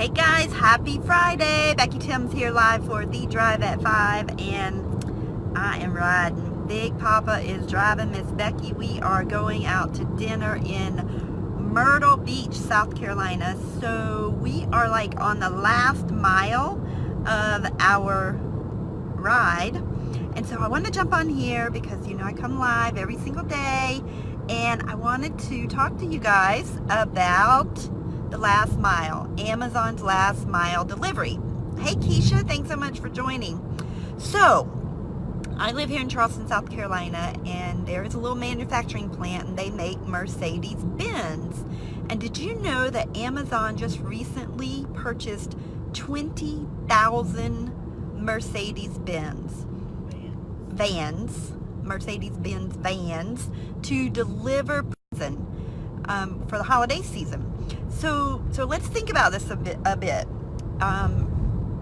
Hey guys, happy Friday. Becky Thames here live for The Drive at 5, and I am riding. Big Papa is driving Miss Becky. We are going out to dinner in Myrtle Beach, South Carolina. So we are like on the last mile of our ride. And so I wanted to jump on here because, you know, I come live every single day, and I wanted to talk to you guys about the last mile, Amazon's last mile delivery. Hey Keisha, thanks so much for joining. So I live here in Charleston, South Carolina, and there is a little manufacturing plant, and they make Mercedes-Benz. And did you know that Amazon just recently purchased 20,000 Mercedes-Benz vans, Mercedes-Benz vans, to deliver prison for the holiday season? So let's think about this a bit.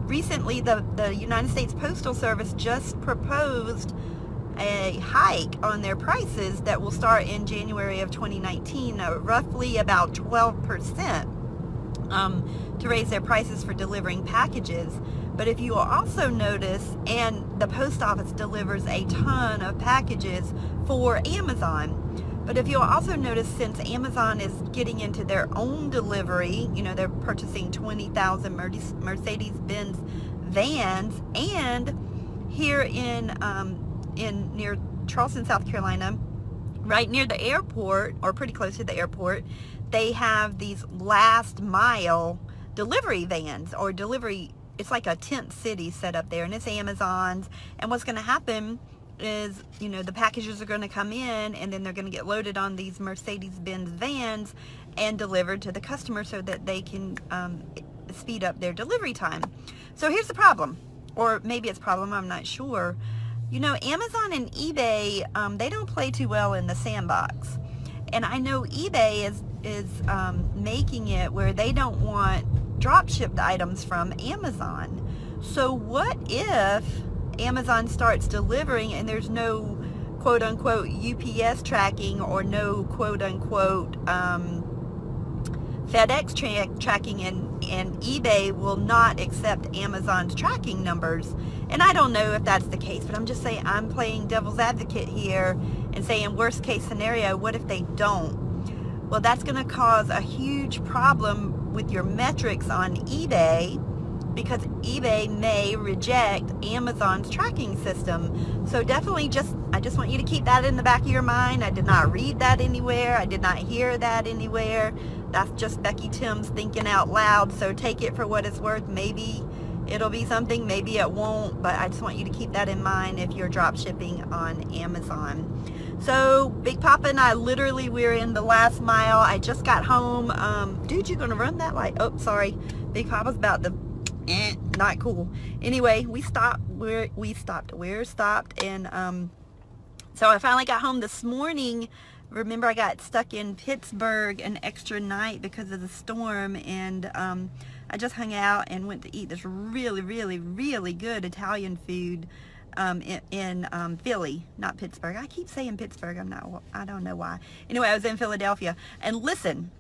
Recently, the United States Postal Service just proposed a hike on their prices that will start in January of 2019, roughly about 12%, to raise their prices for delivering packages. But if you will also notice, and the post office delivers a ton of packages for Amazon, but if you'll also notice, since Amazon is getting into their own delivery, you know, they're purchasing 20,000 Mercedes-Benz vans, and here in near Charleston, South Carolina, right near the airport, or pretty close to the airport, they have these last mile delivery vans, or delivery. It's like a tent city set up there, and it's Amazon's. And what's going to happen is, you know, the packages are going to come in, and then they're going to get loaded on these Mercedes-Benz vans and delivered to the customer so that they can speed up their delivery time. So here's the problem, or maybe it's a problem, I'm not sure. You know, Amazon and eBay, they don't play too well in the sandbox. And I know eBay is making it where they don't want drop shipped items from Amazon. So what if Amazon starts delivering and there's no quote unquote UPS tracking, or no quote unquote FedEx tracking, and eBay will not accept Amazon's tracking numbers? And I don't know if that's the case, but I'm just saying, I'm playing devil's advocate here and saying, worst case scenario, what if they don't? Well, that's going to cause a huge problem with your metrics on eBay, because eBay may reject Amazon's tracking system. So definitely I just want you to keep that in the back of your mind. I did not read that anywhere. I did not hear that anywhere. That's just Becky Thames thinking out loud. So take it for what it's worth. Maybe it'll be something, maybe it won't, but I just want you to keep that in mind if you're drop shipping on Amazon. So Big Papa and I, literally, we're in the last mile. I just got home. Dude, you're gonna run that light? Oh, sorry. Big Papa's about to not cool. Anyway, we're stopped, and so I finally got home this morning. Remember, I got stuck in Pittsburgh an extra night because of the storm, and I just hung out and went to eat this really, really, really good Italian food in Philly, not Pittsburgh. I keep saying Pittsburgh. I don't know why. Anyway, I was in Philadelphia, and listen,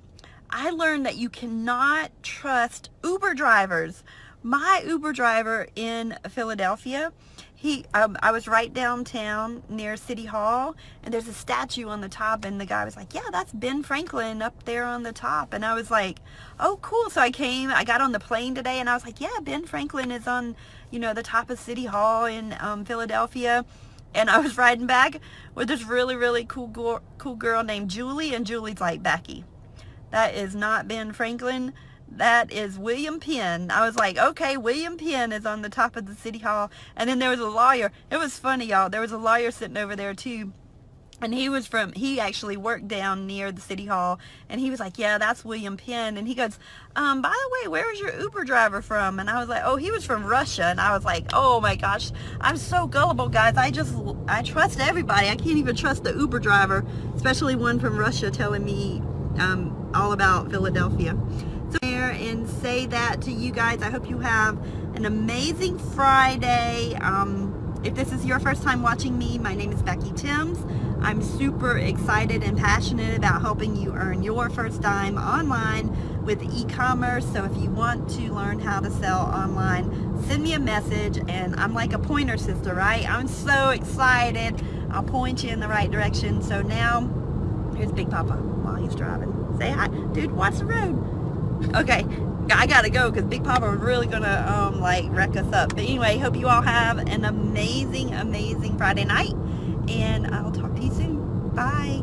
I learned that you cannot trust Uber drivers. My Uber driver in Philadelphia, I was right downtown near City Hall, and there's a statue on the top, and the guy was like, yeah, that's Ben Franklin up there on the top. And I was like, oh, cool. So I got on the plane today, and I was like, yeah, Ben Franklin is on, you know, the top of City Hall in Philadelphia. And I was riding back with this really, really cool girl named Julie, and Julie's like, Becky, that is not Ben Franklin. That is William Penn. I was like, okay, William Penn is on the top of the City Hall. And then there was a lawyer. It was funny, y'all. There was a lawyer sitting over there too. And he actually worked down near the City Hall. And he was like, yeah, that's William Penn. And he goes, by the way, where is your Uber driver from? And I was like, oh, he was from Russia. And I was like, oh my gosh, I'm so gullible, guys. I trust everybody. I can't even trust the Uber driver, especially one from Russia telling me all about Philadelphia. So there, and say that to you guys. I hope you have an amazing Friday. If this is your first time watching me, my name is Becky Thames. I'm super excited and passionate about helping you earn your first dime online with e-commerce. So if you want to learn how to sell online, send me a message, and I'm like a pointer sister, right? I'm so excited. I'll point you in the right direction. So now, here's Big Papa while he's driving. Say hi. Dude, watch the road. Okay, I gotta go because Big Papa was really gonna like wreck us up. But anyway, hope you all have an amazing Friday night, and I'll talk to you soon. Bye.